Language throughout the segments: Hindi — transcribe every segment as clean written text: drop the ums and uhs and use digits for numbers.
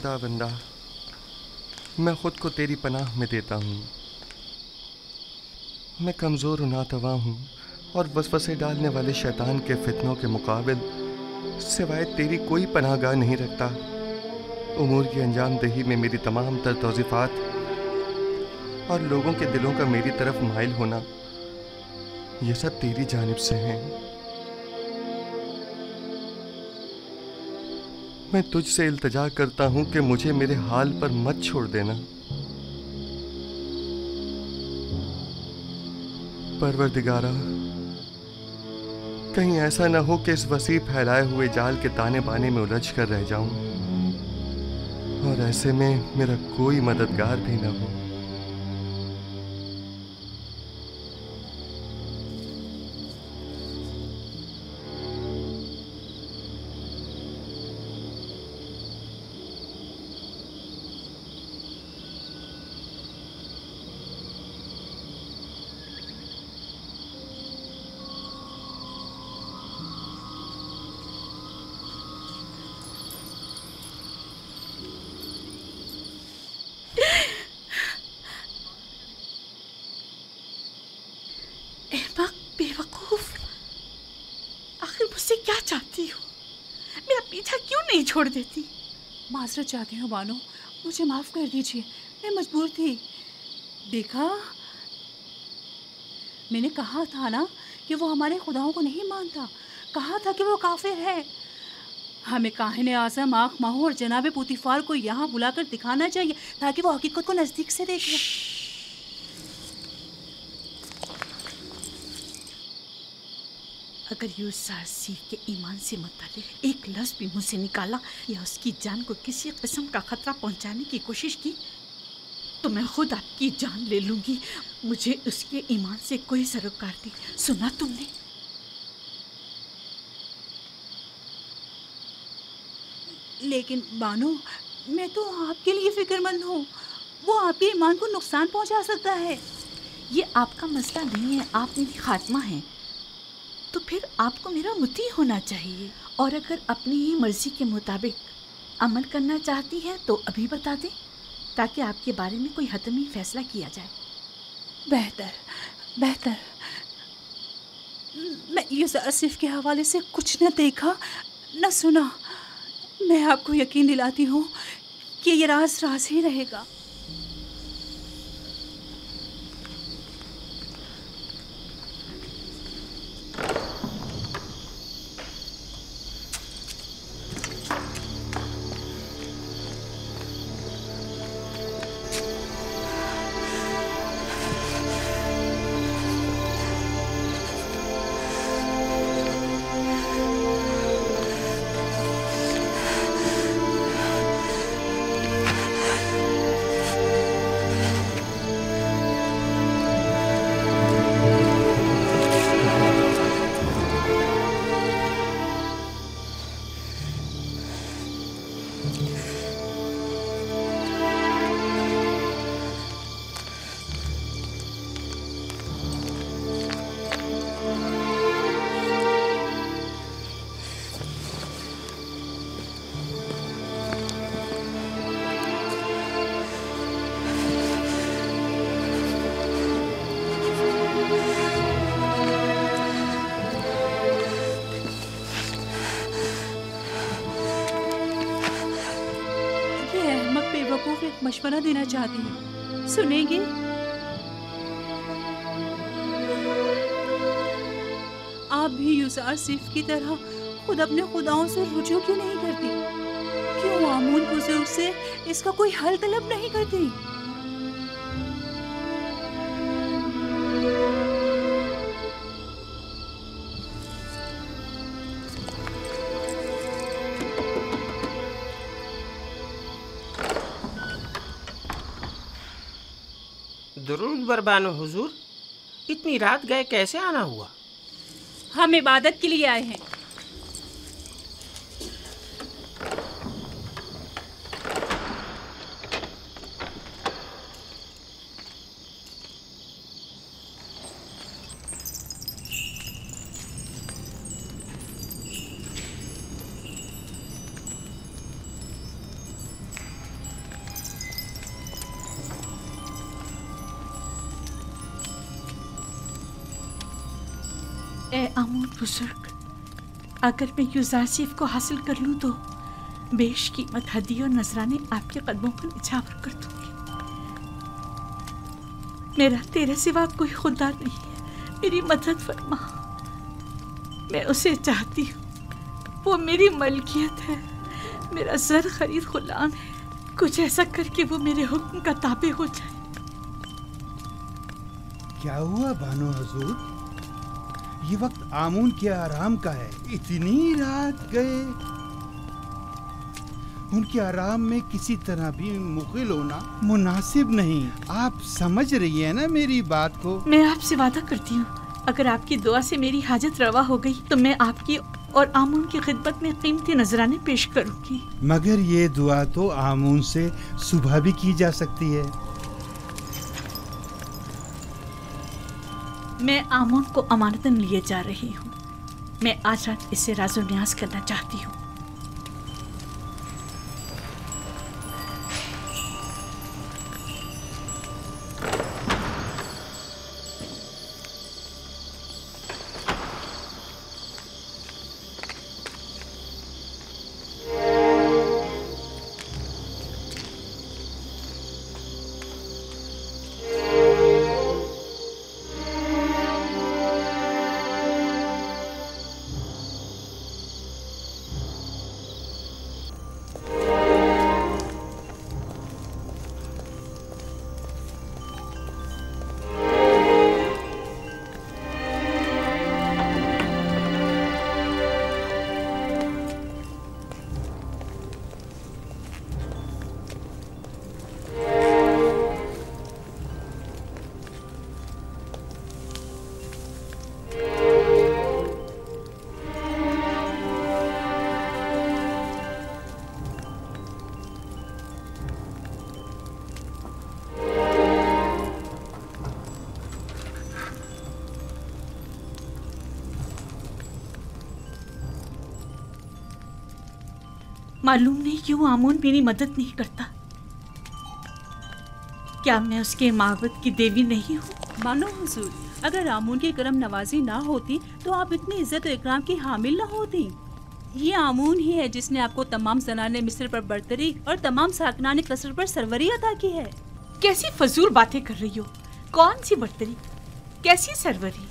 खुदावंदा, मैं खुद को तेरी पनाह में देता हूँ। मैं कमज़ोर नातवा हूँ और वसवसे डालने वाले शैतान के फितनों के मुकाबिल सिवाय तेरी कोई पनाहगाह नहीं रखता। उमूर की अंजाम दही में मेरी तमाम तर तौज़ीफ़ात और लोगों के दिलों का मेरी तरफ माइल होना, ये सब तेरी जानिब से हैं। मैं तुझसे इल्तिजा करता हूँ कि मुझे मेरे हाल पर मत छोड़ देना। परवरदिगारा, कहीं ऐसा न हो कि इस वसी फैलाए हुए जाल के ताने बाने में उलझ कर रह जाऊं और ऐसे में मेरा कोई मददगार भी न हो। क्या चाहती हो? मेरा पीछा क्यों नहीं छोड़ देती? माजरत चाहती हूँ बानो, मुझे माफ़ कर दीजिए, मैं मजबूर थी। देखा, मैंने कहा था ना कि वो हमारे खुदाओं को नहीं मानता, कहा था कि वो काफिर है। हमें काहिने आज़म आँख माहू और जनाबे पुतीफार को यहाँ बुलाकर दिखाना चाहिए ताकि वो हकीकत को नज़दीक से देखे। अगर यूसुफ सीख के ईमान से मुतालिक एक लफ्ज़ भी मुझसे निकाला या उसकी जान को किसी किस्म का खतरा पहुंचाने की कोशिश की तो मैं खुद आपकी जान ले लूंगी। मुझे उसके ईमान से कोई सरोकार नहीं। सुना तुमने? लेकिन बानो, मैं तो आपके लिए फिक्रमंद हूँ। वो आपके ईमान को नुकसान पहुंचा सकता है। ये आपका मसला नहीं है, आप मेरी खात्मा हैं। तो फिर आपको मेरा मुती होना चाहिए, और अगर अपनी ही मर्जी के मुताबिक अमल करना चाहती है तो अभी बता दें ताकि आपके बारे में कोई हतमी फैसला किया जाए। बेहतर बेहतर। मैं यूसुफ के हवाले से कुछ न देखा न सुना। मैं आपको यकीन दिलाती हूँ कि ये राज राज ही रहेगा। एक मशवरा देना चाहती हूँ, सुनेंगे? आप भी यूसुफ की तरह खुद अपने खुदाओं से रुजू क्यों नहीं करती? क्यों आमून बुजुर्ग से इसका कोई हल तलब नहीं करती? दुरूद बरबानो हुजूर, इतनी रात गए कैसे आना हुआ? हम इबादत के लिए आए हैं। ए आमून बुजुर्ग, अगर मैं यूजारसीफ को हासिल कर लूं तो बेशकीमत हदिया और नजराने आपके कदमों पर निछावर कर दूंगी। मेरा तेरे सिवा कोई खुदा नहीं है, मेरी मदद फरमा। मैं उसे चाहती हूँ, वो मेरी मलकियत है, मेरा ज़र खरीद गुलाम है। कुछ ऐसा करके वो मेरे हुक्म का ताबे हो जाए। क्या हुआ बानो हजूर? ये वक्त आमून के आराम का है, इतनी रात गए। उनके आराम में किसी तरह भी मुग़िल होना मुनासिब नहीं। आप समझ रही है ना मेरी बात को? मैं आपसे वादा करती हूँ, अगर आपकी दुआ से मेरी हाजत रवा हो गई तो मैं आपकी और आमून की खिदमत में कीमती नजराने पेश करूंगी। मगर ये दुआ तो आमून से सुबह भी की जा सकती है। मैं आमून को अमानतन लिए जा रही हूँ। मैं आज रात इससे राज़ो न्याज करना चाहती हूँ। मालूम नहीं क्यों आमून मेरी मदद नहीं करता। क्या मैं उसके माबद की देवी नहीं हूँ? मानो हुजूर, अगर आमून की करम नवाजी ना होती तो आप इतनी इज्जत और इकराम की हामिल ना होती। ये आमून ही है जिसने आपको तमाम ज़नाने मिस्र पर बरतरी और तमाम साकनाने कसर पर सरवरी अता की है। कैसी फजूल बातें कर रही हो? कौन सी बरतरी, कैसी सरवरी?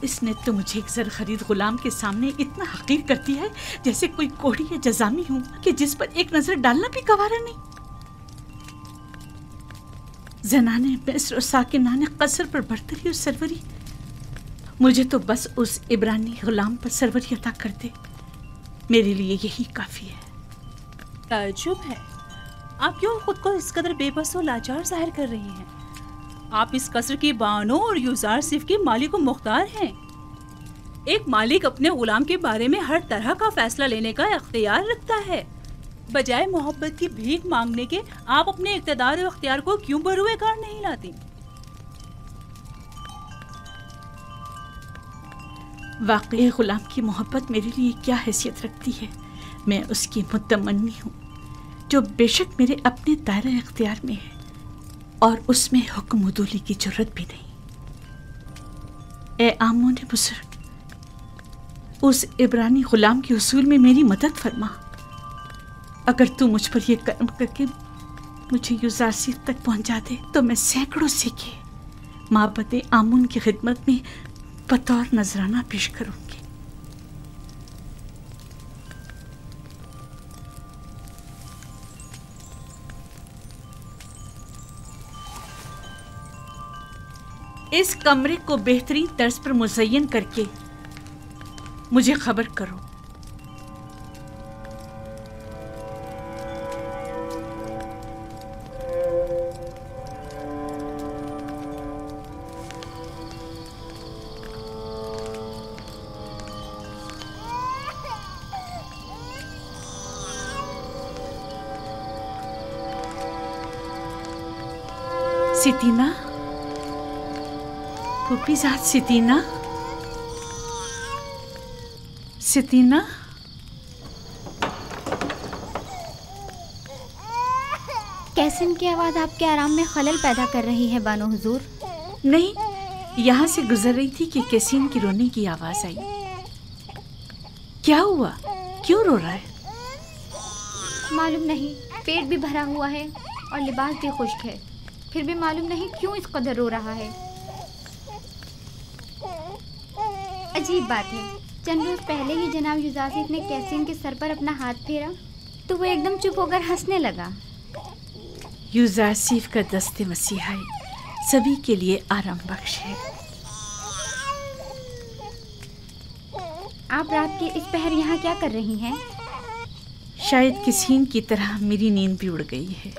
इसने तो मुझे एक ज़र खरीद गुलाम के सामने इतना हकीर कर दिया है जैसे कोई कोढ़ी या जजामी हूँ कि जिस पर एक नजर डालना भी गवारा नहीं। जनाने मिस्र और साकिनाने कसर पर बरतरी और सरवरी, मुझे तो बस उस इब्रानी गुलाम पर सरवरी अता कर दे, मेरे लिए यही काफी है। ताज्जुब है, आप क्यों खुद को इस कदर बेबस और लाचार जाहिर कर रही हैं? आप इस कसर के बानों और यूजार सिर्फ के मालिक और मुख्तार हैं। एक मालिक अपने गुलाम के बारे में हर तरह का फैसला लेने का इख्तियार रखता है। बजाय मोहब्बत की भीख मांगने के आप अपने इख्तियार और इख्तियार को क्यों बरूए कार नहीं लाती? वाकई गुलाम की मोहब्बत मेरे लिए क्या हैसियत रखती है? मैं उसकी मुतमन्नी हूँ जो बेशक मेरे अपने दायरे इख्तियार में है और उसमें हुक्म उदूली की जरूरत भी नहीं। ए आमून बुजुर्ग, उस इब्रानी गुलाम के उसूल में मेरी मदद फरमा। अगर तू मुझ पर यह कर्म करके मुझे यूजारसीफ तक पहुंचा दे तो मैं सैकड़ों सिक्के माबद आमून की खिदमत में बतौर नजराना पेश करूंगी। इस कमरे को बेहतरीन तर्ज पर मुज़य्यन करके मुझे खबर करो। सितीना, फूफीज़ाद सितीना, सितीना, कैसन की आवाज़ आपके आराम में खलल पैदा कर रही है बानो हुजूर? नहीं, यहाँ से गुजर रही थी कि कैसीन की रोने की आवाज आई। क्या हुआ, क्यों रो रहा है? मालूम नहीं, पेट भी भरा हुआ है और लिबास भी खुश्क है, फिर भी मालूम नहीं क्यों इस कदर रो रहा है। अजीब बात है, चंद रोज पहले ही जनाब युजासिफ ने कैसीन के सर पर अपना हाथ फेरा तो वो एकदम चुप होकर हंसने लगा। युजासिफ का दस्ते मसीहाई सभी के लिए आराम बख्श है। आप रात के इस पहर यहाँ क्या कर रही हैं? शायद किसीन की तरह मेरी नींद भी उड़ गई है।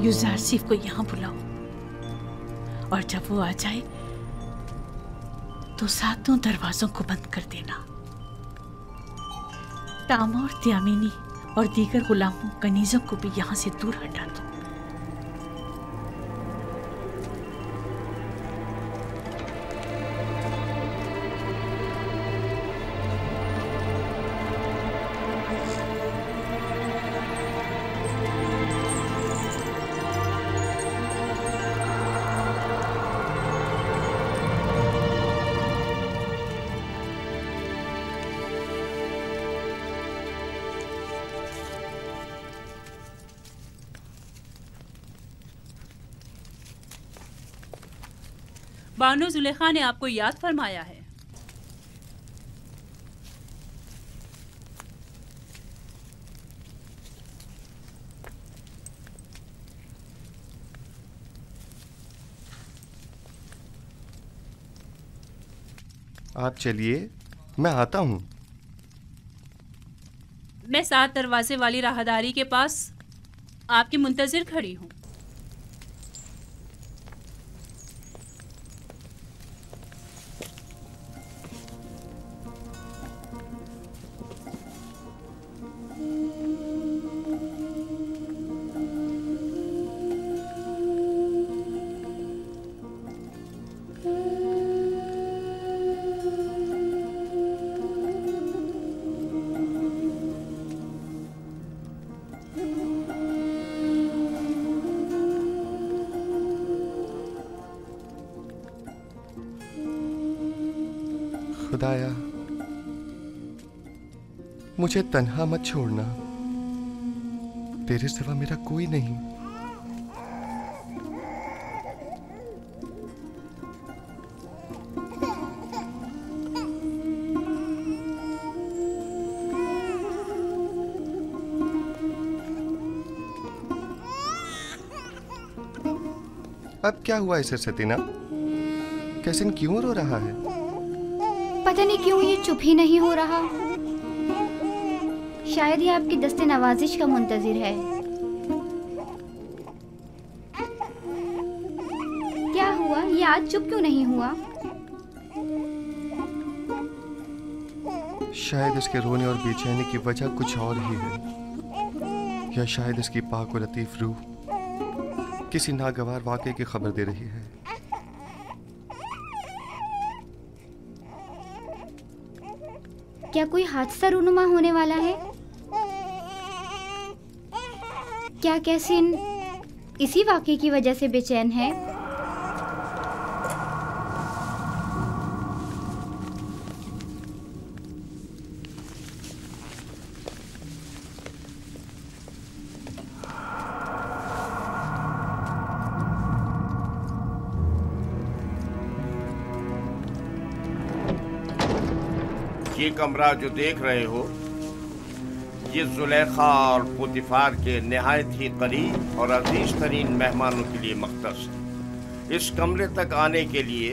युजासिफ को यहाँ बुलाओ और जब वो आ जाए तो सातों दरवाजों को बंद कर देना। तामोर, त्यामिनी और दीगर गुलामों कनीजों को भी यहाँ से दूर हटा दो। बानो जुलेखा ने आपको याद फरमाया है। आप चलिए, मैं आता हूँ। मैं 7 दरवाजे वाली राहदारी के पास आपकी मुंतजिर खड़ी हूँ। खुदाया, मुझे तन्हा मत छोड़ना, तेरे सिवा मेरा कोई नहीं। अब क्या हुआ इसे सतीना? कैसिन क्यों रो रहा है? पता नहीं क्यों ये चुप ही नहीं हो रहा। शायद ये आपकी दस्ते नवाजिश का मुंतजिर है। क्या हुआ, ये आज चुप क्यों नहीं हुआ? शायद इसके रोने और बेचैनी की वजह कुछ और ही है, या शायद इसकी पाक और लतीफ रूह किसी नागवार वाक़े की खबर दे रही है। क्या कोई हादसा रूनुमा होने वाला है? क्या कैसिन इसी वाक़े की वजह से बेचैन है? ये कमरा जो देख रहे हो, ये जुलेखा और पुतिफार के निहायत ही करीब और अजीज तरीन मेहमानों के लिए मख्तस है। इस कमरे तक आने के लिए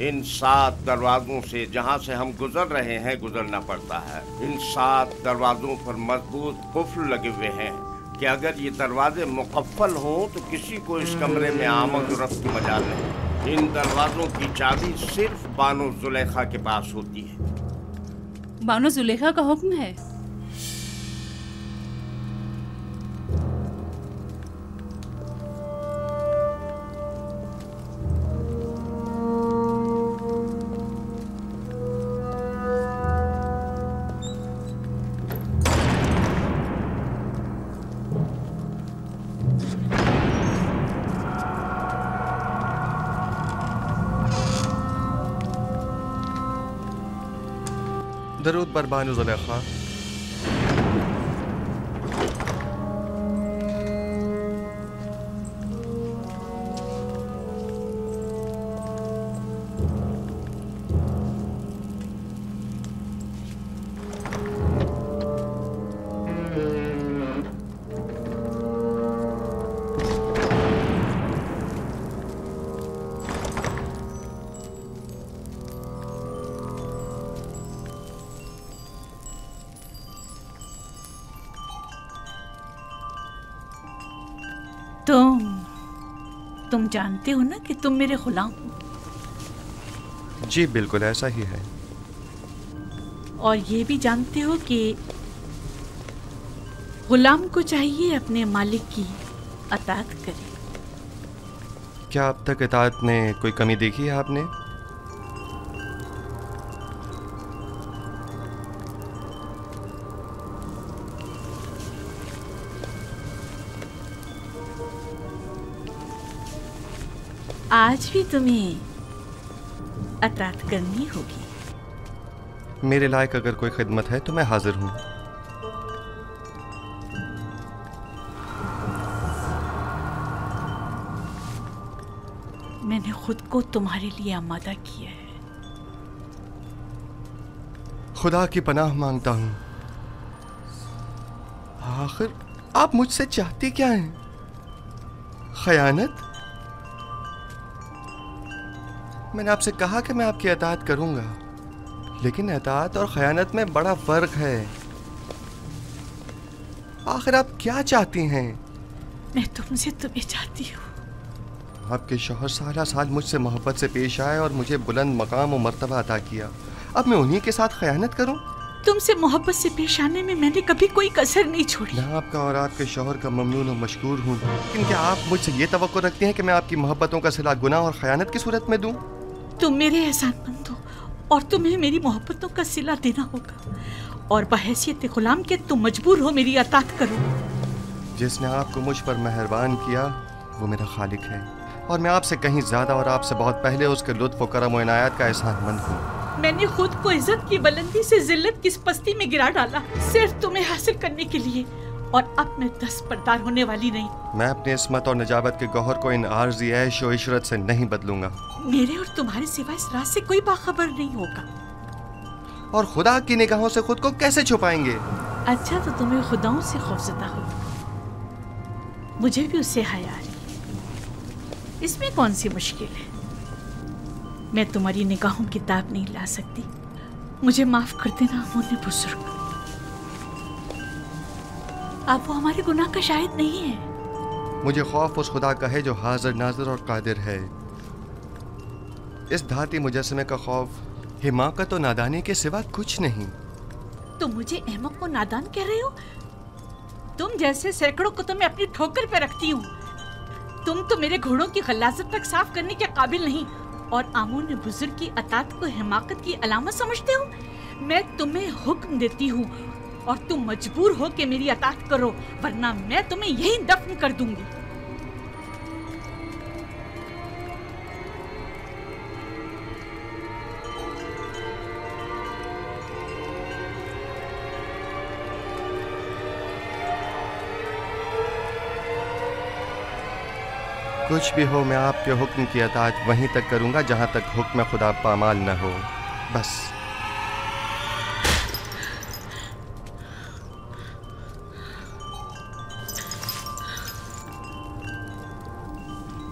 इन 7 दरवाज़ों से जहाँ से हम गुजर रहे हैं गुजरना पड़ता है। इन 7 दरवाज़ों पर मजबूत कुफ्ल लगे हुए हैं कि अगर ये दरवाजे मुकफ्फल हों तो किसी को इस कमरे में आमद और रफ्त की मजाल नहीं। इन दरवाज़ों की चाबी सिर्फ बानो जुलेखा के पास होती है। बानो जुलेखा का हुक्म है। दरूद बर बानो जुलेखा। तुम जानते हो ना कि तुम मेरे गुलाम हो। जी बिल्कुल ऐसा ही है। और ये भी जानते हो कि गुलाम को चाहिए अपने मालिक की अताअत करे। क्या अब तक इताअत में कोई कमी देखी है आपने? आज भी तुम्हें अताअत करनी होगी। मेरे लायक अगर कोई खिदमत है तो मैं हाजिर हूं। मैंने खुद को तुम्हारे लिए आमादा किया है। खुदा की पनाह मांगता हूं। आखिर आप मुझसे चाहती क्या हैं? खयानत? मैंने आपसे कहा कि मैं आपकी अताअत करूंगा, लेकिन अताअत और खयानत में बड़ा फर्क है। आखिर आप क्या चाहती हैं? मैं तुमसे तुम्हें चाहती हूँ। आपके शौहर सारा साल मुझसे मोहब्बत से पेश आए और मुझे बुलंद मकाम और मर्तबा अता किया। अब मैं उन्हीं के साथ खयानत करूं? तुमसे मोहब्बत से पेश आने में मैंने कभी कोई कसर नहीं छोड़ी। मैं आपका और आपके शौहर का ममनून और मशकूर हूँ, लेकिन क्या आप मुझसे ये तवक्को रखती हैं कि मैं आपकी मोहब्बतों का सिला गुनाह और खयानत की सूरत में दूं? तुम मेरे एहसानमंद हो और तुम्हें मेरी मोहब्बतों का सिला देना होगा, और बहैसियत गुलाम के तुम मजबूर हो मेरी अताअत करो। जिसने आपको मुझ पर मेहरबान किया वो मेरा खालिक है, और मैं आपसे कहीं ज्यादा और आपसे बहुत पहले उसके लुत्फ और करम और इनायत का एहसानमंद हूँ। मैंने खुद को इज्जत की बुलंदी से जिल्लत की पस्ती में गिरा डाला सिर्फ तुम्हें हासिल करने के लिए, और अब मैं दस्तबरदार होने वाली नहीं। मैं अपनी इस्मत और नजाबत के गौहर को इन आर्जी ऐश और इशरत से नहीं बदलूंगा। मेरे और तुम्हारे सिवा इस राज से कोई बाखबर नहीं होगा। और खुदा की निगाहों से खुद को कैसे छुपाएंगे? अच्छा तो तुम्हें खुदाओं से खौफजदा हो, मुझे भी उससे हया आ रही। इसमें कौन सी मुश्किल है? मैं तुम्हारी निगाहों की ताब नहीं ला सकती। मुझे माफ कर देना मोने बुजुर्ग। अब वो हमारे गुनाह का शाहिद नहीं है। मुझे खौफ उस खुदा का है जो हाजिर नाजिर और कादिर है। इस धाती मुजस्समे का खौफ हिमाकत और नादानी के सिवा कुछ नहीं। तुम मुझे अहमक और नादान कह रहे हो? तुम जैसे सैकड़ों को तो मैं अपनी ठोकर पे रखती हूँ। तुम तो मेरे घोड़ों की गलाजत तक साफ करने के काबिल नहीं, और आमून बुजुर्ग की अताअत को हिमाकत की अलामत समझते हो? मैं तुम्हें हुक्म देती हूँ और तुम मजबूर हो कि मेरी अताअत करो, वरना मैं तुम्हें यहीं दफन कर दूंगी। कुछ भी हो, मैं आपके हुक्म की अताअत वहीं तक करूंगा जहां तक हुक्म खुदा पामाल न हो। बस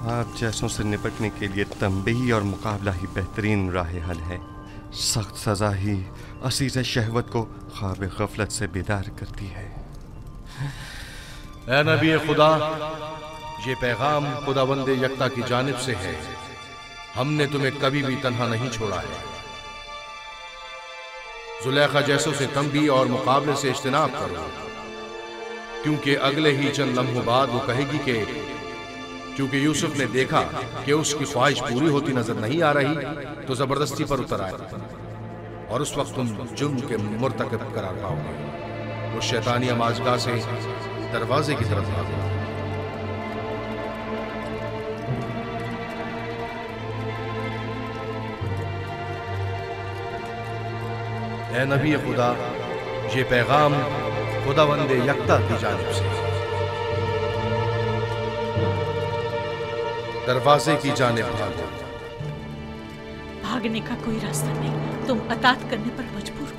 आप जैसों से निपटने के लिए तंबीही और मुकाबला ही बेहतरीन राह हल है। सख्त सज़ा ही असीज़ शहवत को ख्वाब गफलत से बेदार करती है। ऐ नबी खुदा, ये पैगाम खुदावंद यकता की जानिब से है। हमने तुम्हें कभी भी तन्हा नहीं छोड़ा है। जुलेखा जैसों से तंबी और मुकाबले से इज्तिनाब करो, क्योंकि अगले ही चंद लम्हों बाद वो कहेगी कि क्योंकि यूसुफ ने देखा कि उसकी ख्वाहिश पूरी होती नजर नहीं आ रही, तो जबरदस्ती पर उतर आए और उस वक्त तुम जुर्म के मुर्तकब करार पाओगे। उस शैतानी अमाजगाह से दरवाजे की तरफ भागो। ऐ नबी खुदा, ये पैगाम खुदावंद यकता की जानिब से। दरवाजे की जानिब भागो। भागने का कोई रास्ता नहीं, तुम अतात करने पर मजबूर हो।